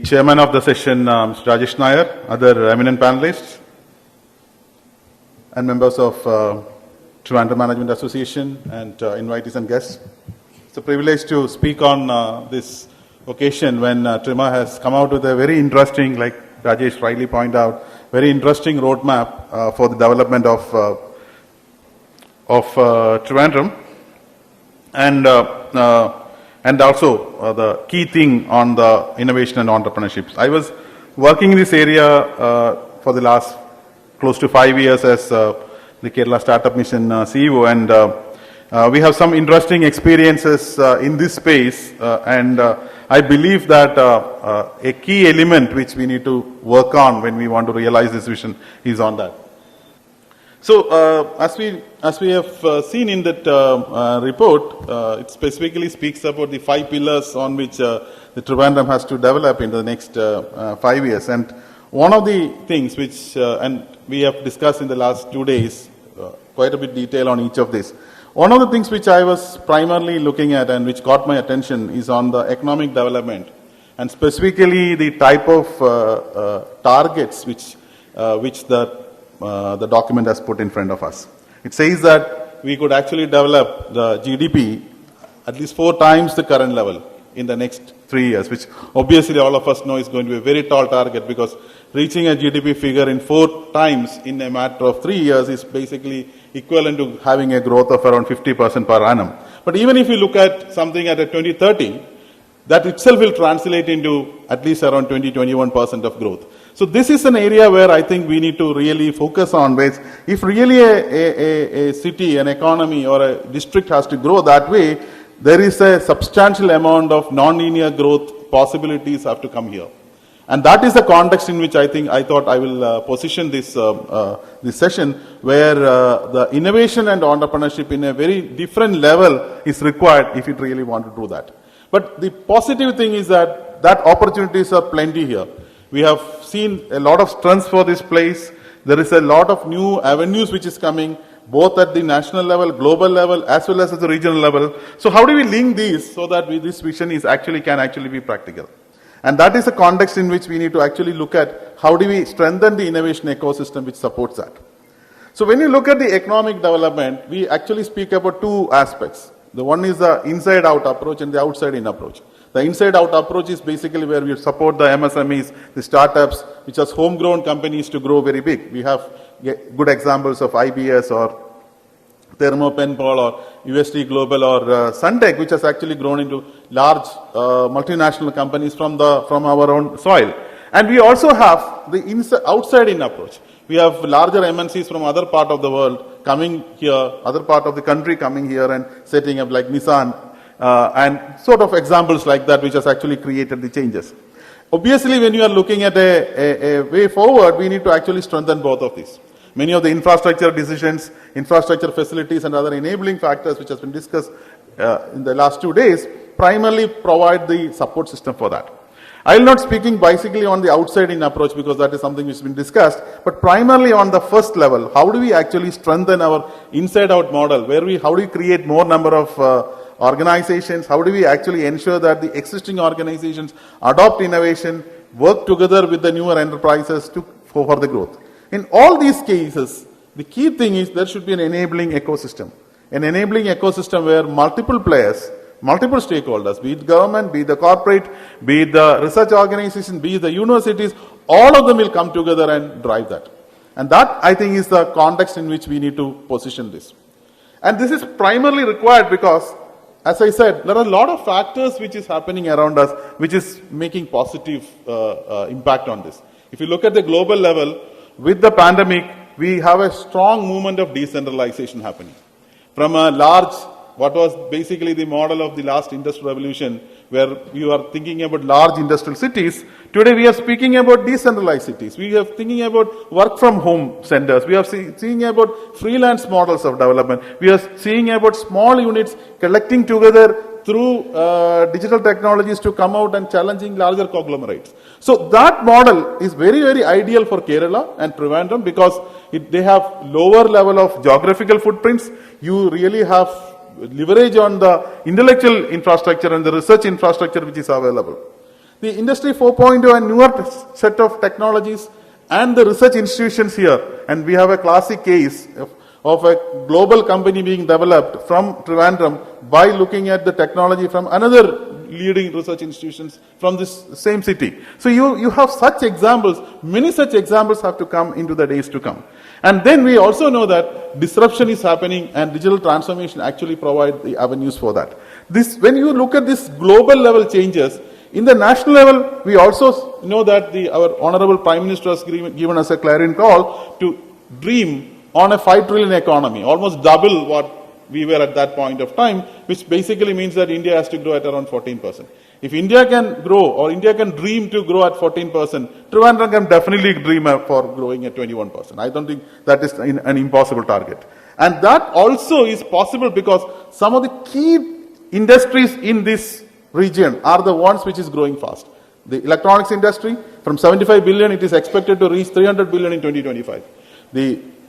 chairman of the session, Mr. Rajesh Nair, other eminent panelists, and members of Trivandrum Management Association, and invitees and guests. It's a privilege to speak on this occasion when Trima has come out with a very interesting, like Rajesh rightly pointed out, very interesting roadmap for the development of Trivandrum, and also the key thing on the innovation and entrepreneurship. I was working in this area for the last close to 5 years as the Kerala Startup Mission CEO, and we have some interesting experiences in this space, and I believe that a key element which we need to work on when we want to realize this vision is on that. So as we have seen in that report, it specifically speaks about the 5 pillars on which the Trivandrum has to develop in the next 5 years. And one of the things which, and we have discussed in the last 2 days, quite a bit detail on each of this. One of the things which I was primarily looking at and which caught my attention is on the economic development, and specifically the type of targets which the document has put in front of us. It says that we could actually develop the GDP at least 4 times the current level in the next 3 years, which obviously all of us know is going to be a very tall target, because reaching a GDP figure in 4 times in a matter of 3 years is basically equivalent to having a growth of around 50% per annum. But even if you look at something at a 2030, that itself will translate into at least around 20-21% of growth. So this is an area where I think we need to really focus on, ways. If really a city, an economy or a district has to grow that way, there is a substantial amount of non-linear growth possibilities have to come here. And that is the context in which I thought I will position this session, where the innovation and entrepreneurship in a very different level is required if you really want to do that. But the positive thing is that opportunities are plenty here. We have seen a lot of strengths for this place. There is a lot of new avenues which is coming, both at the national level, global level, as well as at the regional level. So how do we link these so that this vision can actually be practical? And that is the context in which we need to actually look at how do we strengthen the innovation ecosystem which supports that. So when you look at the economic development, we actually speak about 2 aspects. The one is the inside-out approach and the outside-in approach. The inside-out approach is basically where we support the MSMEs, the startups, which has homegrown companies to grow very big. We have good examples of IBS or Thermo Penpal or UST Global or Suntech, which has actually grown into large multinational companies from our own soil. And we also have the outside-in approach. We have larger MNCs from other part of the world coming here, other part of the country coming here and setting up, like Nissan, and sort of examples like that, which has actually created the changes. Obviously, when you are looking at a way forward, we need to actually strengthen both of these. Many of the infrastructure decisions, infrastructure facilities and other enabling factors which has been discussed in the last 2 days primarily provide the support system for that. I will not speaking basically on the outside-in approach, because that is something which has been discussed, but primarily on the first level, how do we actually strengthen our inside-out model, how do we create more number of organizations, how do we actually ensure that the existing organizations adopt innovation, work together with the newer enterprises for the growth. In all these cases, the key thing is there should be an enabling ecosystem. An enabling ecosystem where multiple players, multiple stakeholders, be it government, be it the corporate, be it the research organization, be it the universities, all of them will come together and drive that. And that, I think, is the context in which we need to position this. And this is primarily required because, as I said, there are a lot of factors which is happening around us, which is making positive impact on this. If you look at the global level, with the pandemic, we have a strong movement of decentralization happening. From a large, what was basically the model of the last industrial revolution, where you are thinking about large industrial cities, today we are speaking about decentralized cities. We are thinking about work from home centers. We are seeing about freelance models of development. We are seeing about small units collecting together through digital technologies to come out and challenging larger conglomerates. So that model is very, very ideal for Kerala and Trivandrum, because they have lower level of geographical footprints. You really have leverage on the intellectual infrastructure and the research infrastructure which is available. the Industry 4.0 and newer set of technologies and the research institutions here. And we have a classic case of a global company being developed from Trivandrum by looking at the technology from another leading research institutions from this same city. So you have such examples, many such examples have to come into the days to come. And then we also know that disruption is happening and digital transformation actually provide the avenues for that. When you look at this global level changes, in the national level, we also know that our Honorable Prime Minister has given us a clarion call to dream on a 5 trillion economy, almost double what we were at that point of time, which basically means that India has to grow at around 14%. If India can grow, or India can dream to grow at 14%, Trivandrum can definitely dream for growing at 21%. I don't think that is an impossible target. And that also is possible because some of the key industries in this region are the ones which is growing fast. The electronics industry, from 75 billion, it is expected to reach 300 billion in 2025.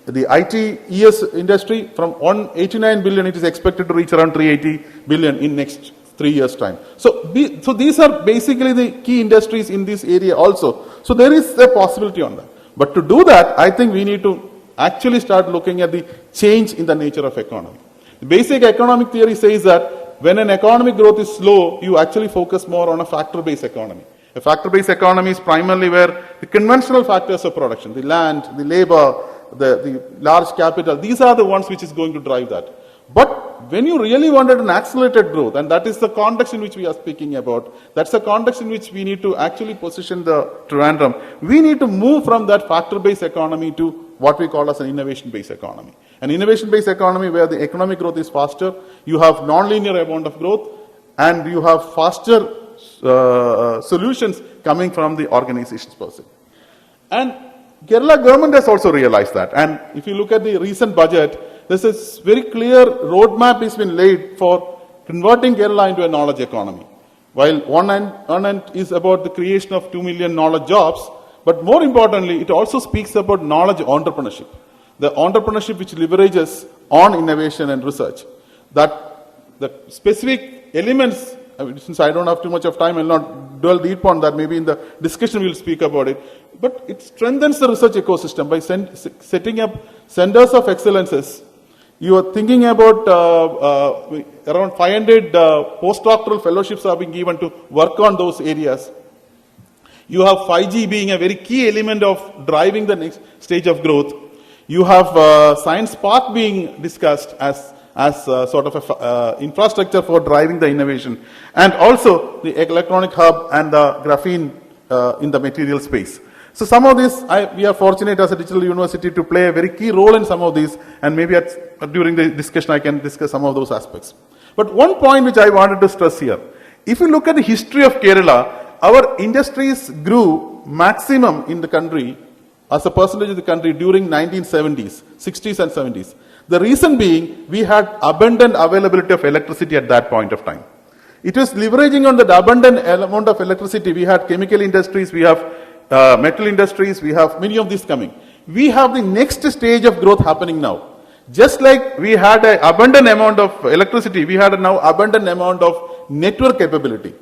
The IT ES industry, from 189 billion, it is expected to reach around 380 billion in next 3 years' time. So these are basically the key industries in this area also. So there is a possibility on that. But to do that, I think we need to actually start looking at the change in the nature of economy. The basic economic theory says that when an economic growth is slow, you actually focus more on a factor-based economy. A factor-based economy is primarily where the conventional factors of production, the land, the labor, the large capital, these are the ones which is going to drive that. But when you really wanted an accelerated growth, and that is the context in which we are speaking about, that's the context in which we need to actually position the Trivandrum. We need to move from that factor-based economy to what we call as an innovation-based economy. An innovation-based economy where the economic growth is faster, you have non-linear amount of growth, and you have faster solutions coming from the organizations per se. And Kerala government has also realized that. And if you look at the recent budget, there's a very clear roadmap has been laid for converting Kerala into a knowledge economy. While one end is about the creation of 2 million knowledge jobs, but more importantly, it also speaks about knowledge entrepreneurship. The entrepreneurship which leverages on innovation and research. That the specific elements, since I don't have too much of time, I'll not dwell deep on that. Maybe in the discussion we'll speak about it. But it strengthens the research ecosystem by setting up centers of excellences. You are thinking about around 500 postdoctoral fellowships are being given to work on those areas. You have 5G being a very key element of driving the next stage of growth. You have Science Park being discussed as sort of a infrastructure for driving the innovation. And also the electronic hub and the graphene in the material space. So some of this, we are fortunate as a digital university to play a very key role in some of these, and maybe during the discussion I can discuss some of those aspects. But one point which I wanted to stress here, if you look at the history of Kerala, our industries grew maximum in the country as a percentage of the country during 1970s, 60s and 70s. The reason being, we had abundant availability of electricity at that point of time. It was leveraging on that abundant amount of electricity. We had chemical industries, we have metal industries, we have many of these coming. We have the next stage of growth happening now. Just like we had an abundant amount of electricity, we had now abundant amount of network capability.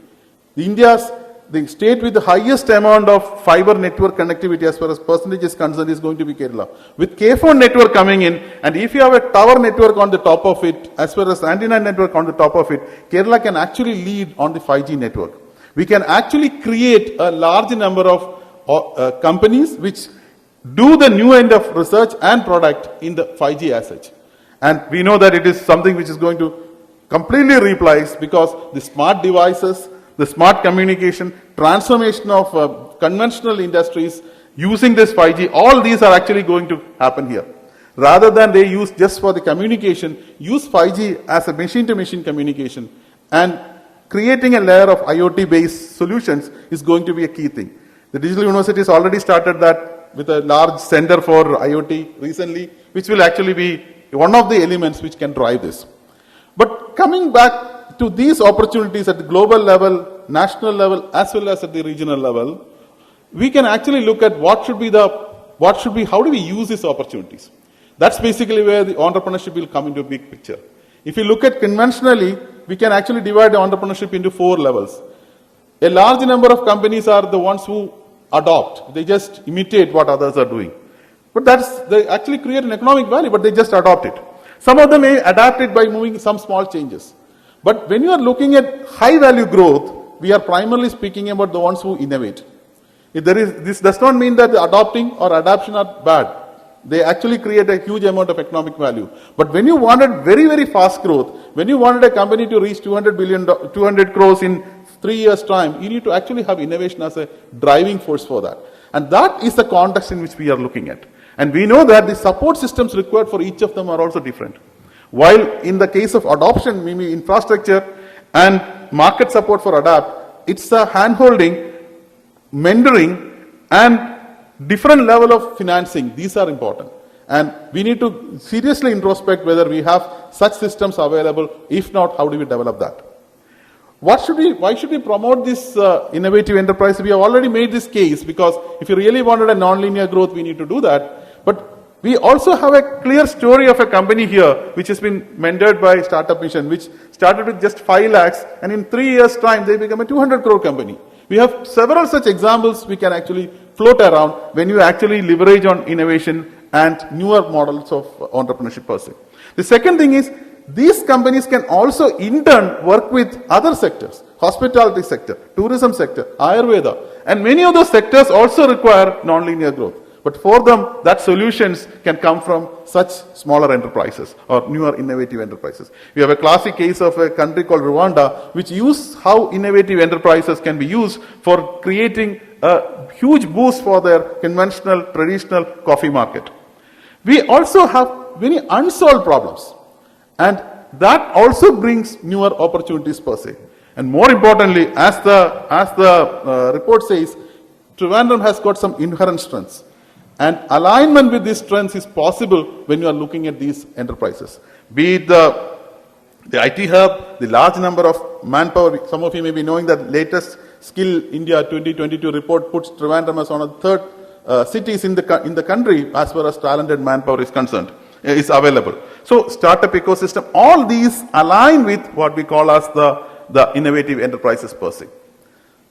The state with the highest amount of fiber network connectivity as far as percentage is concerned is going to be Kerala. With K4 network coming in, and if you have a tower network on the top of it, as well as antenna network on the top of it, Kerala can actually lead on the 5G network. We can actually create a large number of companies which do the new end of research and product in the 5G assets. And we know that it is something which is going to completely replace, because the smart devices, the smart communication, transformation of conventional industries using this 5G, all these are actually going to happen here. Rather than they use just for the communication, use 5G as a machine-to-machine communication, and creating a layer of IoT-based solutions is going to be a key thing. The Digital University has already started that with a large center for IoT recently, which will actually be one of the elements which can drive this. But coming back to these opportunities at the global level, national level, as well as at the regional level, we can actually look at how do we use these opportunities. That's basically where the entrepreneurship will come into a big picture. If you look at conventionally, we can actually divide the entrepreneurship into 4 levels. A large number of companies are the ones who adopt. They just imitate what others are doing. But they actually create an economic value, but they just adopt it. Some of them may adapt it by moving some small changes. But when you are looking at high value growth, we are primarily speaking about the ones who innovate. This does not mean that adopting or adaptation are bad. They actually create a huge amount of economic value. But when you wanted very, very fast growth, when you wanted a company to reach 200 crores in 3 years' time, you need to actually have innovation as a driving force for that. And that is the context in which we are looking at. And we know that the support systems required for each of them are also different. While in the case of adoption, maybe infrastructure and market support for adapt, it's a hand-holding, mentoring, and different level of financing. These are important. And we need to seriously introspect whether we have such systems available. If not, how do we develop that? Why should we promote this innovative enterprise? We have already made this case, because if you really wanted a non-linear growth, we need to do that. But we also have a clear story of a company here, which has been mentored by Startup Mission, which started with just 5 lakhs, and in 3 years' time, they become a 200 crore company. We have several such examples we can actually float around when you actually leverage on innovation and newer models of entrepreneurship per se. The second thing is, these companies can also in turn work with other sectors, hospitality sector, tourism sector, Ayurveda, and many of those sectors also require non-linear growth. But for them, that solutions can come from such smaller enterprises or newer innovative enterprises. We have a classic case of a country called Rwanda, which uses how innovative enterprises can be used for creating a huge boost for their conventional, traditional coffee market. We also have many unsolved problems, and that also brings newer opportunities per se. And more importantly, as the report says, Trivandrum has got some inherent strengths. And alignment with these strengths is possible when you are looking at these enterprises. Be it the IT hub, the large number of manpower. Some of you may be knowing that latest Skill India 2022 report puts Trivandrum as one of the third cities in the country as far as talented manpower is concerned, is available. So startup ecosystem, all these align with what we call as the innovative enterprises per se.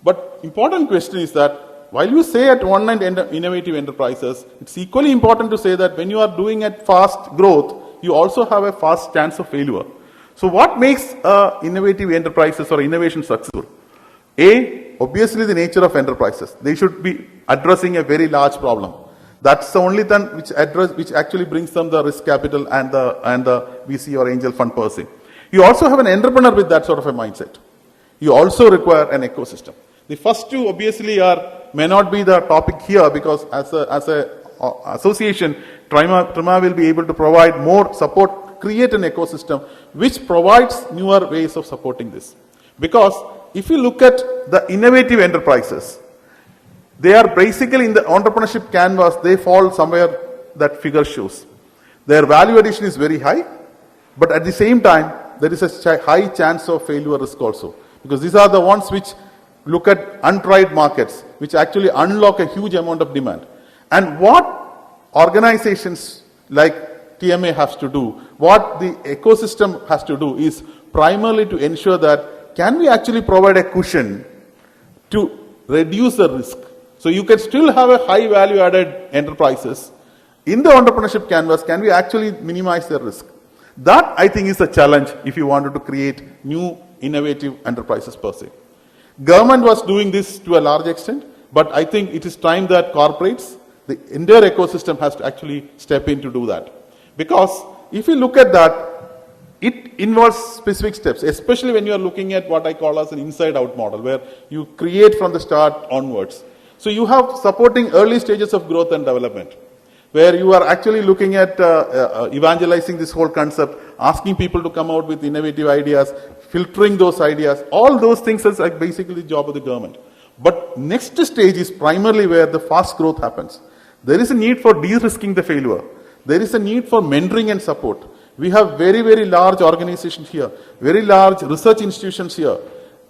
But important question is that while you say at one end innovative enterprises, it's equally important to say that when you are doing at fast growth, you also have a fast chance of failure. So what makes innovative enterprises or innovation successful? Obviously the nature of enterprises. They should be addressing a very large problem. That's the only thing which actually brings them the risk capital and the VC or angel fund per se. You also have an entrepreneur with that sort of a mindset. You also require an ecosystem. The first two obviously may not be the topic here, because as a association, Trima will be able to provide more support, create an ecosystem which provides newer ways of supporting this. Because if you look at the innovative enterprises, they are basically in the entrepreneurship canvas, they fall somewhere that figure shows. Their value addition is very high, but at the same time, there is a high chance of failure risk also. Because these are the ones which look at untried markets, which actually unlock a huge amount of demand. And what organizations like TMA has to do, what the ecosystem has to do, is primarily to ensure that can we actually provide a cushion to reduce the risk. So you can still have a high value added enterprises in the entrepreneurship canvas. Can we actually minimize the risk? That, I think, is the challenge if you wanted to create new innovative enterprises per se. Government was doing this to a large extent, but I think it is time that corporates, the entire ecosystem has to actually step in to do that. Because if you look at that, it involves specific steps, especially when you are looking at what I call as an inside-out model, where you create from the start onwards. So you have supporting early stages of growth and development, where you are actually looking at evangelizing this whole concept, asking people to come out with innovative ideas, filtering those ideas. All those things is like basically the job of the government. But next stage is primarily where the fast growth happens. There is a need for de-risking the failure. There is a need for mentoring and support. We have very, very large organizations here, very large research institutions here.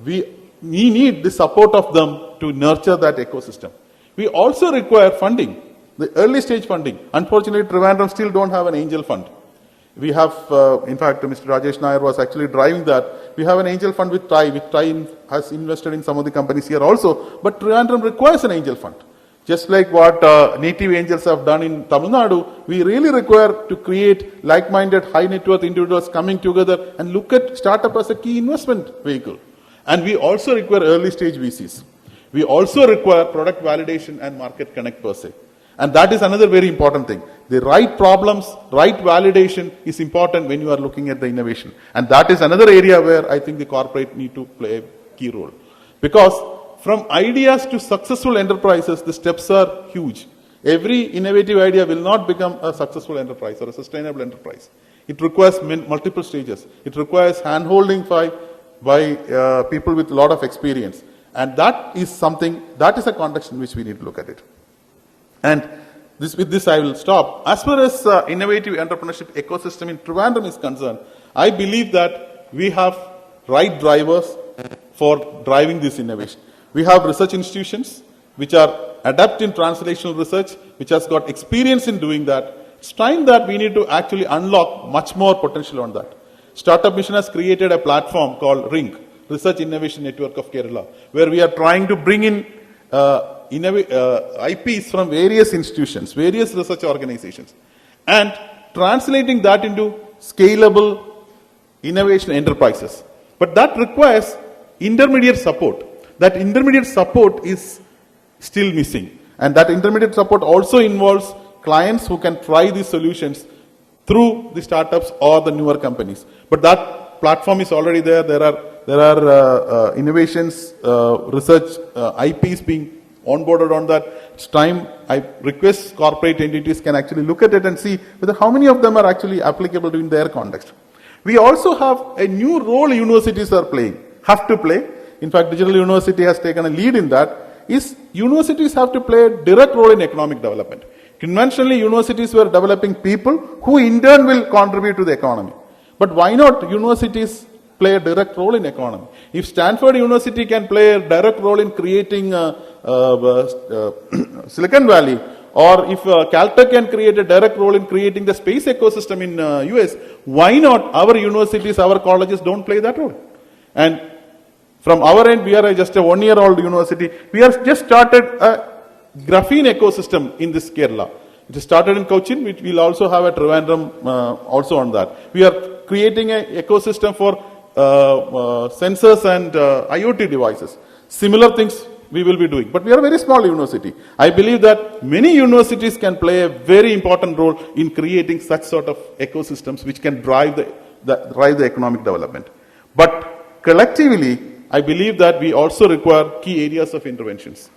We need the support of them to nurture that ecosystem. We also require funding, the early stage funding. Unfortunately, Trivandrum still don't have an angel fund. We have, in fact, Mr. Rajesh Nair was actually driving that. We have an angel fund with TRI, which TRI has invested in some of the companies here also, but Trivandrum requires an angel fund. Just like what native angels have done in Tamil Nadu, we really require to create like-minded, high-net-worth individuals coming together and look at startup as a key investment vehicle. And we also require early-stage VCs. We also require product validation and market connect per se. And that is another very important thing. The right problems, right validation is important when you are looking at the innovation. And that is another area where I think the corporate need to play a key role. Because from ideas to successful enterprises, the steps are huge. Every innovative idea will not become a successful enterprise or a sustainable enterprise. It requires multiple stages. It requires hand-holding by people with a lot of experience. And that is something, that is a context in which we need to look at it. And with this I will stop. As far as innovative entrepreneurship ecosystem in Trivandrum is concerned, I believe that we have right drivers for driving this innovation. We have research institutions which are adept in translational research, which has got experience in doing that. It's time that we need to actually unlock much more potential on that. Startup Mission has created a platform called RINC, Research Innovation Network of Kerala, where we are trying to bring in IPs from various institutions, various research organizations, and translating that into scalable innovation enterprises. But that requires intermediate support. That intermediate support is still missing. And that intermediate support also involves clients who can try these solutions through the startups or the newer companies. But that platform is already there. There are innovations, research, IPs being onboarded on that. It's time I request corporate entities can actually look at it and see whether how many of them are actually applicable in their context. We also have a new role universities are playing, have to play. In fact, Digital University has taken a lead in that, is universities have to play a direct role in economic development. Conventionally, universities were developing people who in turn will contribute to the economy. But why not universities play a direct role in economy? If Stanford University can play a direct role in creating Silicon Valley, or if Caltech can create a direct role in creating the space ecosystem in US, why not our universities, our colleges don't play that role? And from our end, we are just a one-year-old university. We have just started a graphene ecosystem in this Kerala. It started in Cochin, which we'll also have a Trivandrum also on that. We are creating an ecosystem for sensors and IoT devices. Similar things we will be doing. But we are a very small university. I believe that many universities can play a very important role in creating such sort of ecosystems which can drive the economic development. But collectively, I believe that we also require key areas of interventions.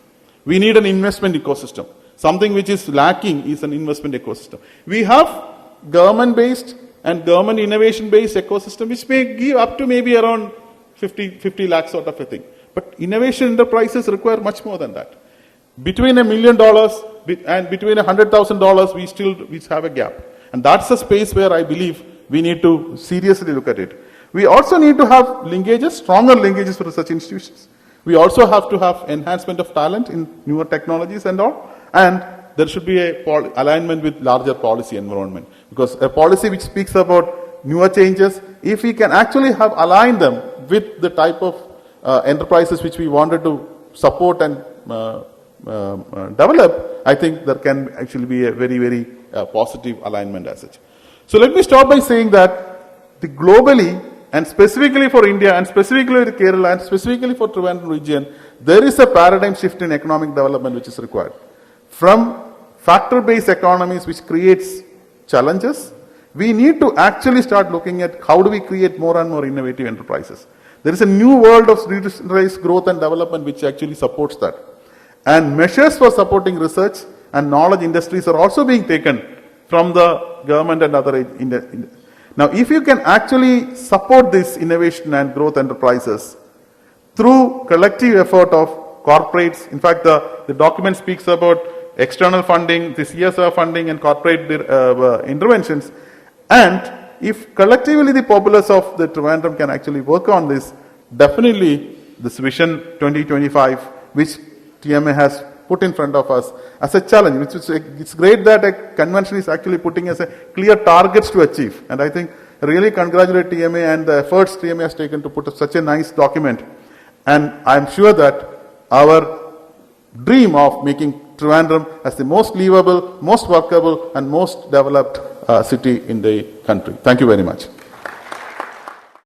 We need an investment ecosystem. Something which is lacking is an investment ecosystem. We have government-based and government innovation-based ecosystem which may give up to maybe around 50 lakhs sort of a thing. But innovation enterprises require much more than that. Between $1 million and between $100,000, we have a gap. And that's a space where I believe we need to seriously look at it. We also need to have linkages, stronger linkages for research institutions. We also have to have enhancement of talent in newer technologies and all. And there should be a alignment with larger policy environment. Because a policy which speaks about newer changes, if we can actually have aligned them with the type of enterprises which we wanted to support and develop, I think there can actually be a very, very positive alignment as such. So let me start by saying that globally, and specifically for India, and specifically for Kerala, and specifically for Trivandrum region, there is a paradigm shift in economic development which is required. From factor-based economies which creates challenges, we need to actually start looking at how do we create more and more innovative enterprises. There is a new world of decentralized growth and development which actually supports that. And measures for supporting research and knowledge industries are also being taken from the government and other Now, if you can actually support this innovation and growth enterprises through collective effort of corporates, in fact, the document speaks about external funding, the CSR funding and corporate interventions, and if collectively the populace of the Trivandrum can actually work on this, definitely this Vision 2025, which TMA has put in front of us as a challenge. It's great that a convention is actually putting as a clear targets to achieve. And I think I really congratulate TMA and the efforts TMA has taken to put up such a nice document. And I'm sure that our dream of making Trivandrum as the most livable, most workable, and most developed city in the country. Thank you very much.